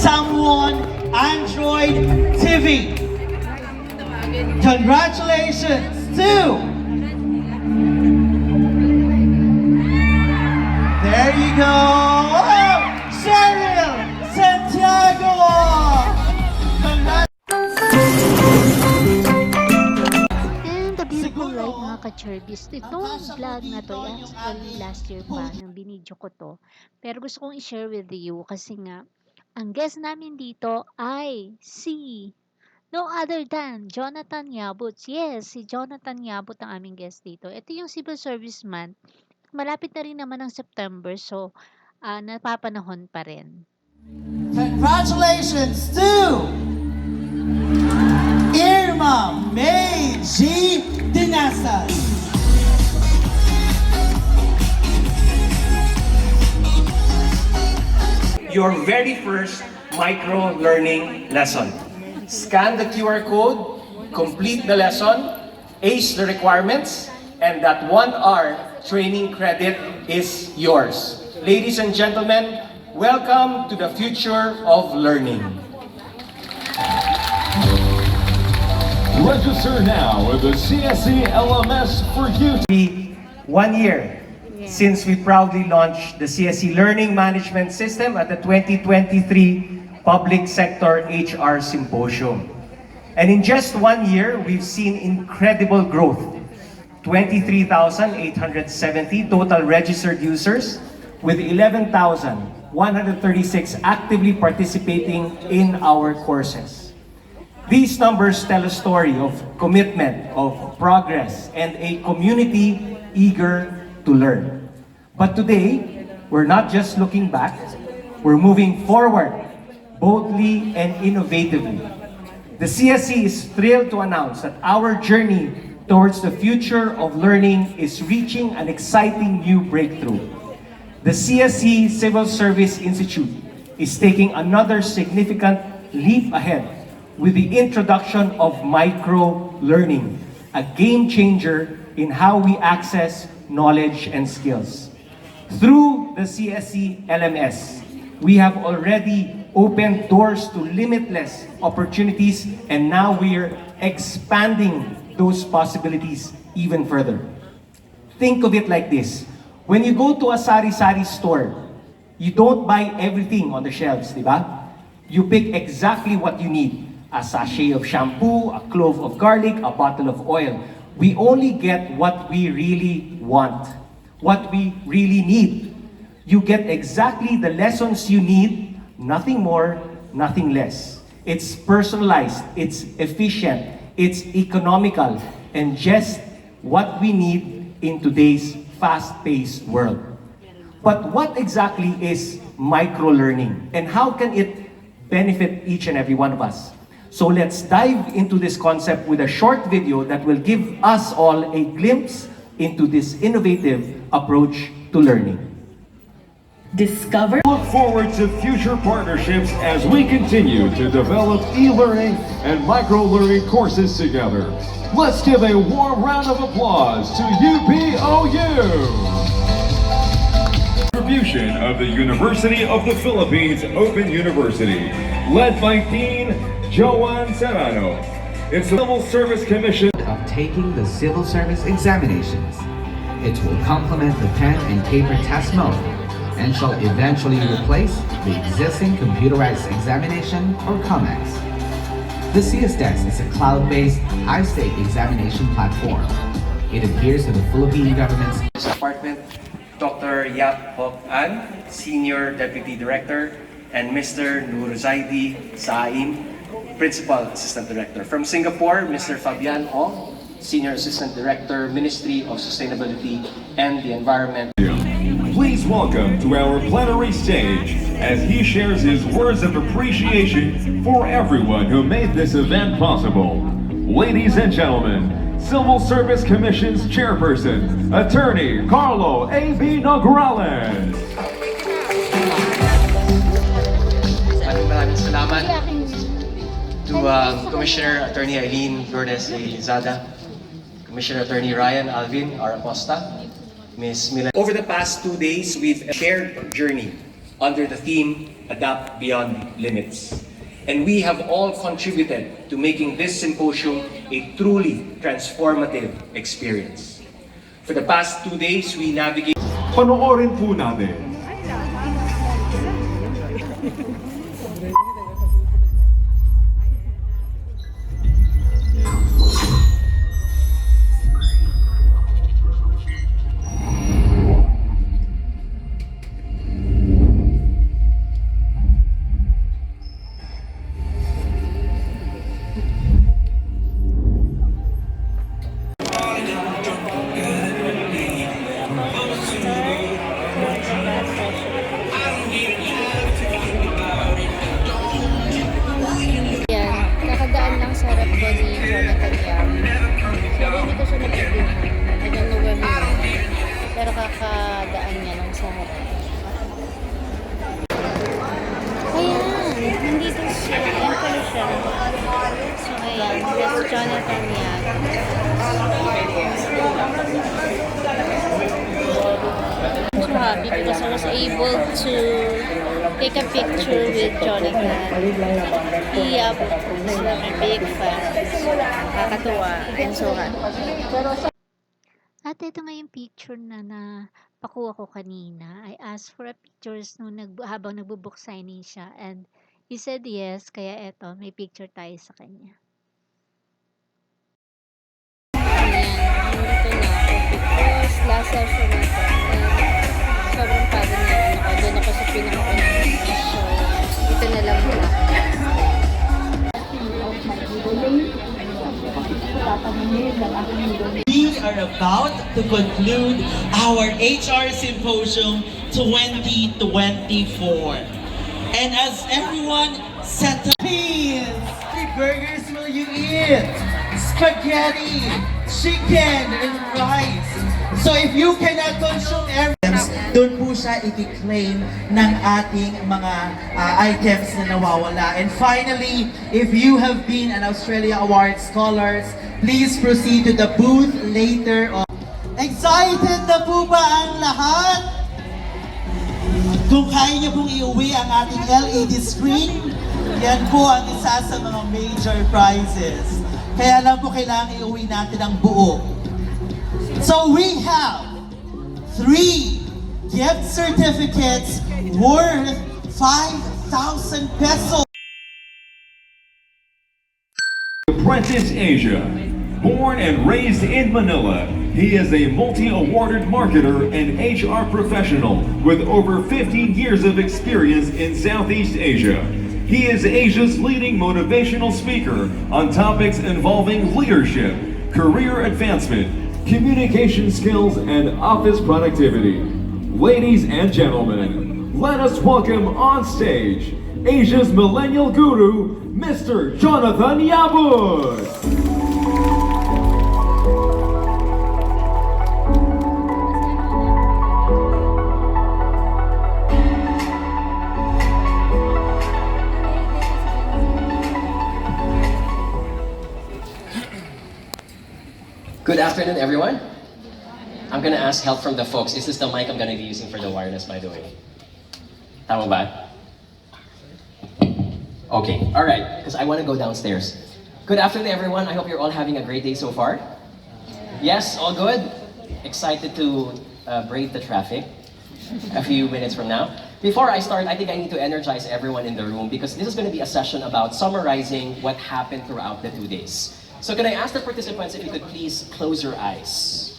someone Android TV. Congratulations to... There you go! Oh, Cheryl Santiago! And the beautiful life mga ka-Cherbis. Itong vlog na to, actually last year pa nung binidyo ko to. Pero gusto kong i-share with you kasi nga, ang guest namin dito ay si no other than Jonathan Yabut. Yes, si Jonathan Yabut ang aming guest dito. Ito yung civil service man. Malapit na rin naman ang September, so napapanahon pa rin. Congratulations to Irma May G. Dinasas. Your very first micro-learning lesson. Scan the QR code, complete the lesson, ace the requirements, and that 1 hour training credit is yours. Ladies and gentlemen, welcome to the future of learning. Register now with the CSE LMS for you. 1 year since we proudly launched the CSE Learning Management System at the 2023 Public Sector HR Symposium. And in just 1 year, we've seen incredible growth. 23,870 total registered users with 11,136 actively participating in our courses. These numbers tell a story of commitment, of progress, and a community eager to learn. But today, we're not just looking back, we're moving forward, boldly and innovatively. The CSE is thrilled to announce that our journey towards the future of learning is reaching an exciting new breakthrough. The CSE Civil Service Institute is taking another significant leap ahead with the introduction of micro-learning, a game changer in how we access knowledge and skills. Through the CSE LMS, we have already opened doors to limitless opportunities, and now we're expanding those possibilities even further. Think of it like this. When you go to a sari-sari store, you don't buy everything on the shelves, di ba? You pick exactly what you need. A sachet of shampoo, a clove of garlic, a bottle of oil. We only get what we really want, what we really need. You get exactly the lessons you need, nothing more, nothing less. It's personalized, it's efficient, it's economical, and just what we need in today's fast-paced world. But what exactly is micro-learning, and how can it benefit each and every one of us? So let's dive into this concept with a short video that will give us all a glimpse into this innovative approach to learning. Discover. Look forward to future partnerships as we continue to develop e-learning and micro-learning courses together. Let's give a warm round of applause to UPOU! Contribution of the University of the Philippines Open University, led by Dean Joan Serrano. It's the Civil Service Commission of taking the civil service examinations. It will complement the pen and paper test mode and shall eventually replace the existing computerized examination or COMEX. The CSDEX is a cloud-based, high-stake examination platform. It adheres to the Philippine government's Department, Dr. Yabut, Senior Deputy Director, and Mr. Nurzaidi Saim, Principal Assistant Director. From Singapore, Mr. Fabian Ong, Senior Assistant Director, Ministry of Sustainability and the Environment. Please welcome to our plenary stage as he shares his words of appreciation for everyone who made this event possible. Ladies and gentlemen, Civil Service Commission's Chairperson, Attorney Carlo A.B. Nograles. Maraming salamat to Commissioner Attorney Eileen Lourdes-Lizada, Commissioner Attorney Ryan Alvin R. Acosta, Ms. Milan. Over the past 2 days, we've shared a journey under the theme Adapt Beyond Limits. And we have all contributed to making this symposium a truly transformative experience. For the past 2 days, we navigate. Panoorin po natin. Yan, kakadaan lang sa harap ko ni Jonathan Yabut. So, hindi ko siya nabibigyan. I don't know where he went. Pero kakadaan niya lang sa harap. Ayan, nandito siya. Ayan pala siya. So, ayan, that's Jonathan Yabut. I'm so happy because I was able to take a picture with Jonathan. Yabut is a big fan. Nakakatuwa. I'm so happy. At ito nga yung picture na napakuha ko kanina. I asked for a pictures habang nagbo-book signing siya. And he said yes. Kaya eto, may picture tayo sa kanya. Ayan, nandito na ako because last session na ito. And sobrang pagod na ako. Doon ako sa pinaka-unang. So, dito na lang muna ako. We are about to conclude our HR Symposium 2024. And as everyone set up, how many burgers will you eat? Spaghetti, chicken, and rice. So if you cannot consume everything, doon po siya i-claim ng ating mga items na nawawala. And finally, if you have been an Australia Award Scholars, please proceed to the booth later on. Excited na po ba ang lahat? Kung kaya niyo pong iuwi ang ating LED screen, yan po ang isa sa mga major prizes. Kaya lang po kailangan iuwi natin ang buo. So we have 3 gift certificates worth 5,000 pesos. Apprentice Asia. Born and raised in Manila, he is a multi-awarded marketer and HR professional with over 15 years of experience in Southeast Asia. He is Asia's leading motivational speaker on topics involving leadership, career advancement, communication skills, and office productivity. Ladies and gentlemen, let us welcome on stage Asia's millennial guru, Mr. Jonathan Yabut. Good afternoon, everyone. I'm gonna ask help from the folks. This is the mic I'm gonna be using for the wireless, by the way. Tama ba? Okay, all right, because I want to go downstairs. Good afternoon, everyone. I hope you're all having a great day so far. Yes, all good? Excited to brave the traffic a few minutes from now. Before I start, I think I need to energize everyone in the room because this is going to be a session about summarizing what happened throughout the 2 days. So can I ask the participants if you could please close your eyes?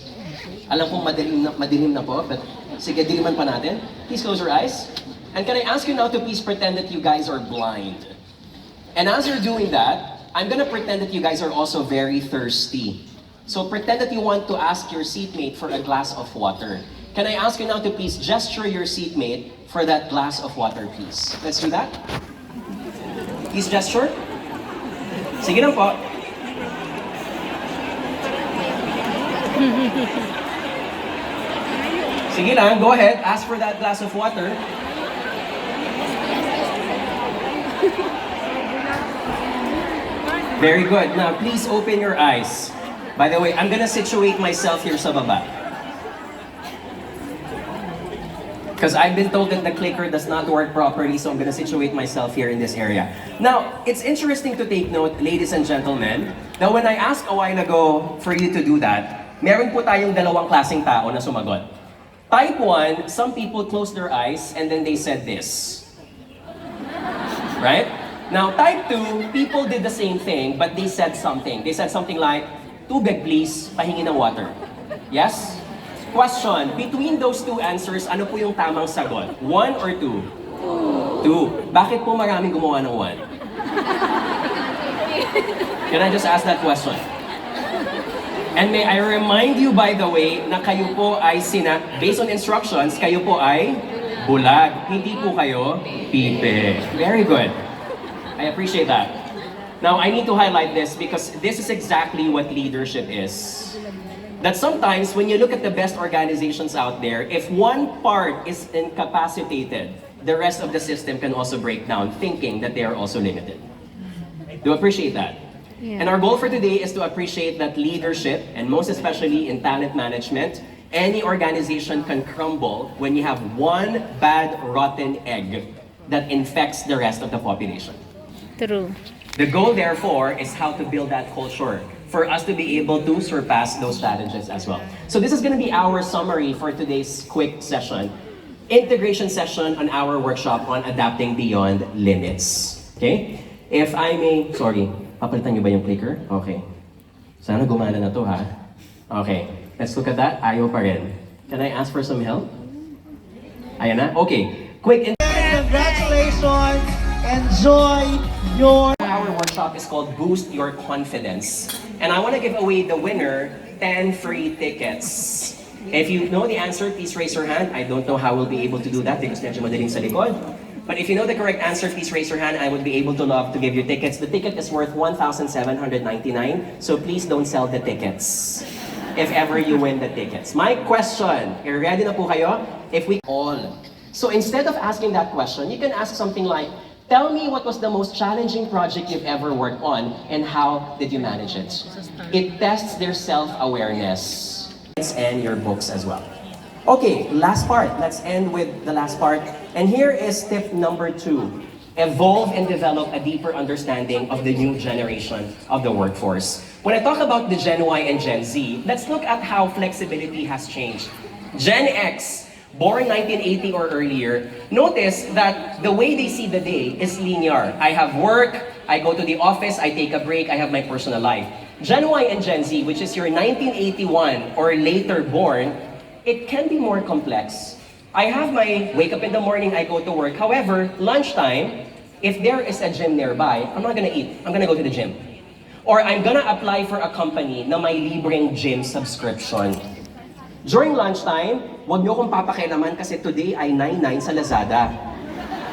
Alam kong madilim na po, but sige, diliman pa natin. Please close your eyes. And can I ask you now to please pretend that you guys are blind? And as you're doing that, I'm gonna pretend that you guys are also very thirsty. So pretend that you want to ask your seatmate for a glass of water. Can I ask you now to please gesture your seatmate for that glass of water, please? Let's do that. Please gesture. Sige lang po. Sige lang, go ahead, ask for that glass of water. Very good. Now, please open your eyes. By the way, I'm gonna situate myself here sa baba. Because I've been told that the clicker does not work properly, so I'm gonna situate myself here in this area. Now, it's interesting to take note, ladies and gentlemen, that when I asked a while ago for you to do that, meron po tayong dalawang klaseng tao na sumagot. Type 1, some people closed their eyes and then they said this. Right? Now, type 2, people did the same thing, but they said something. They said something like, tubig please, pahingi ng water. Yes? Question, between those two answers, ano po yung tamang sagot? 1 or 2? 2. Bakit po maraming gumawa ng 1? Can I just ask that question? And may I remind you, by the way, na kayo po ay based on instructions, kayo po ay bulag. Hindi po kayo pipe. Very good. I appreciate that. Now, I need to highlight this because this is exactly what leadership is. That sometimes, when you look at the best organizations out there, if one part is incapacitated, the rest of the system can also break down, thinking that they are also limited. Do you appreciate that? Yeah. And our goal for today is to appreciate that leadership, and most especially in talent management, any organization can crumble when you have one bad, rotten egg that infects the rest of the population. True. The goal, therefore, is how to build that culture for us to be able to surpass those challenges as well. So this is going to be our summary for today's quick session, integration session on our workshop on adapting beyond limits. Okay? If I may, sorry, papalitan niyo ba yung clicker? Okay. Sana gumana na to, ha? Okay. Let's look at that. Ayaw pa rin. Can I ask for some help? Ayan na? Okay. Quick. Congratulations! Enjoy your... Our workshop is called Boost Your Confidence. And I want to give away the winner 10 free tickets. If you know the answer, please raise your hand. I don't know how we'll be able to do that because medyo madaling sa likod. But if you know the correct answer, please raise your hand. I would be able to love to give you tickets. The ticket is worth 1,799. So please don't sell the tickets if ever you win the tickets. My question, ready na po kayo? If we all. So instead of asking that question, you can ask something like, tell me what was the most challenging project you've ever worked on and how did you manage it? It tests their self-awareness and your books as well. Okay, last part. Let's end with the last part. And here is tip number 2. Evolve and develop a deeper understanding of the new generation of the workforce. When I talk about the Gen Y and Gen Z, let's look at how flexibility has changed. Gen X, born 1980 or earlier, notice that the way they see the day is linear. I have work, I go to the office, I take a break, I have my personal life. Gen Y and Gen Z, which is your 1981 or later born, it can be more complex. I have my wake up in the morning, I go to work. However, lunchtime, if there is a gym nearby, I'm not gonna eat. I'm gonna go to the gym. Or I'm gonna apply for a company na may libreng gym subscription. During lunchtime, wag niyo akong papakialaman kasi today ay 9-9 sa Lazada.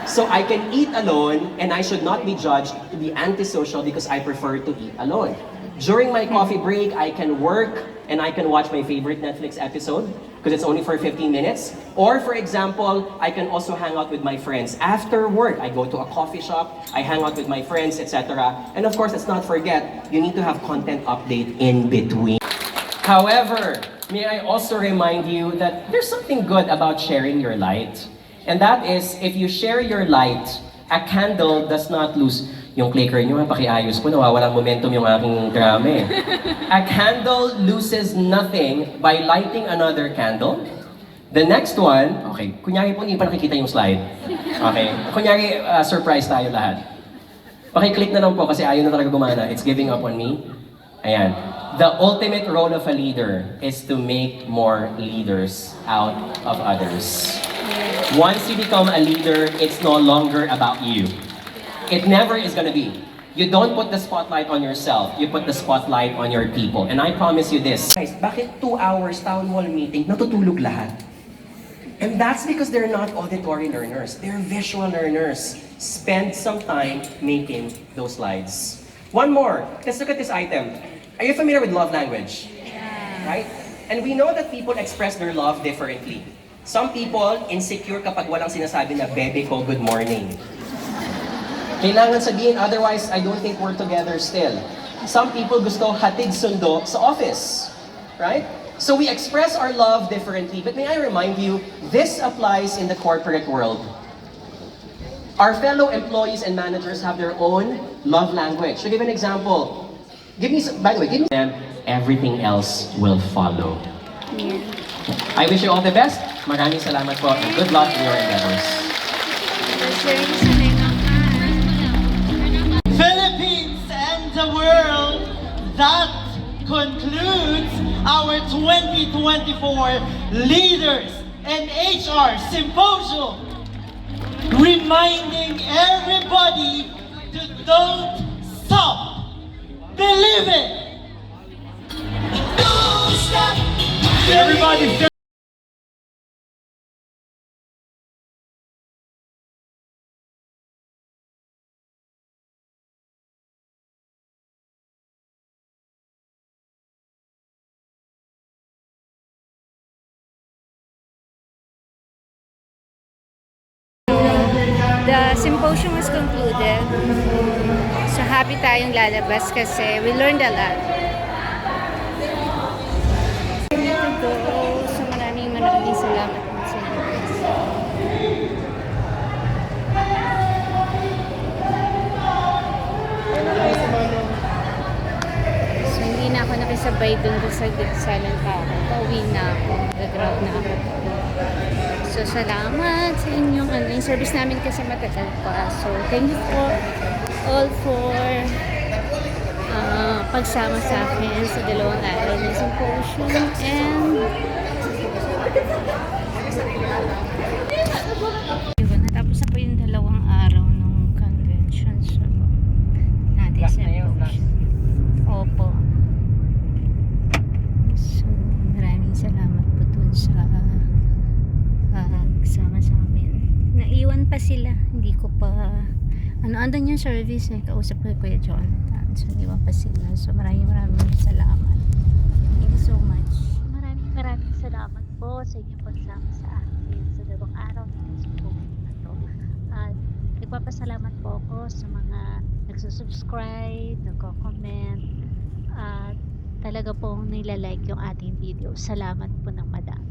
So I can eat alone and I should not be judged to be antisocial because I prefer to eat alone. During my coffee break, I can work and I can watch my favorite Netflix episode because it's only for 15 minutes. Or for example, I can also hang out with my friends. After work, I go to a coffee shop, I hang out with my friends, etc. And of course, let's not forget, you need to have content update in between. However, may I also remind you that there's something good about sharing your light. And that is, if you share your light, a candle does not lose. Yung clicker nyo, pakiayos ko, nawawalang momentum yung aking drama eh. A candle loses nothing by lighting another candle. The next one, okay, kunyari po hindi pa nakikita yung slide. Okay, kunyari surprise tayo lahat. Pakiclick na lang po kasi ayaw na talaga gumana. It's giving up on me. Ayan. The ultimate role of a leader is to make more leaders out of others. Once you become a leader, it's no longer about you. It never is gonna be. You don't put the spotlight on yourself, you put the spotlight on your people. And I promise you this. Guys, bakit 2 hours town hall meeting, natutulog lahat? And that's because they're not auditory learners, they're visual learners. Spend some time making those slides. One more, let's look at this item. Are you familiar with love language? Yeah. Right? And we know that people express their love differently. Some people, insecure kapag walang sinasabi na, bebe ko, good morning. Kailangan sabihin, otherwise, I don't think we're together still. Some people gusto hatid sundo sa office. Right? So we express our love differently, but may I remind you, this applies in the corporate world. Our fellow employees and managers have their own love language. To give an example, by the way, give me them, everything else will follow. Yeah. I wish you all the best. Maraming salamat po and good luck in your endeavors. Philippines and the world, that concludes our 2024 Leaders and HR Symposium, reminding everybody to don't stop believing. Don't stop Everybody, The symposium was concluded. So happy tayong lalabas kasi we learned a lot. So maraming salamat sa inyo. So hindi na ako nakisabay dun sa silent ako. Pauwi na ako. Nag-grab na ako. So, salamat sa inyong yung service namin kasi matagal pa. So, thank you all for pagsama sa akin sa dalawang araw ng symposium. And natapos na po yung dalawang araw ng convention. So, natin symposium. Opo. So, maraming salamat po dun sa kasama sa amin. Naiwan pa sila. Hindi ko pa andun yung service eh. Kausap ko Kuya Jonathan. So, naiwan pa sila. So, maraming salamat. Thank you so much. Maraming salamat po sa inyong pagsama sa akin sa dalawang araw ng symposium na to. At nagpapasalamat po ako sa mga nagsusubscribe, nagko-comment, at talaga pong nilalike yung ating video. Salamat po ng madami.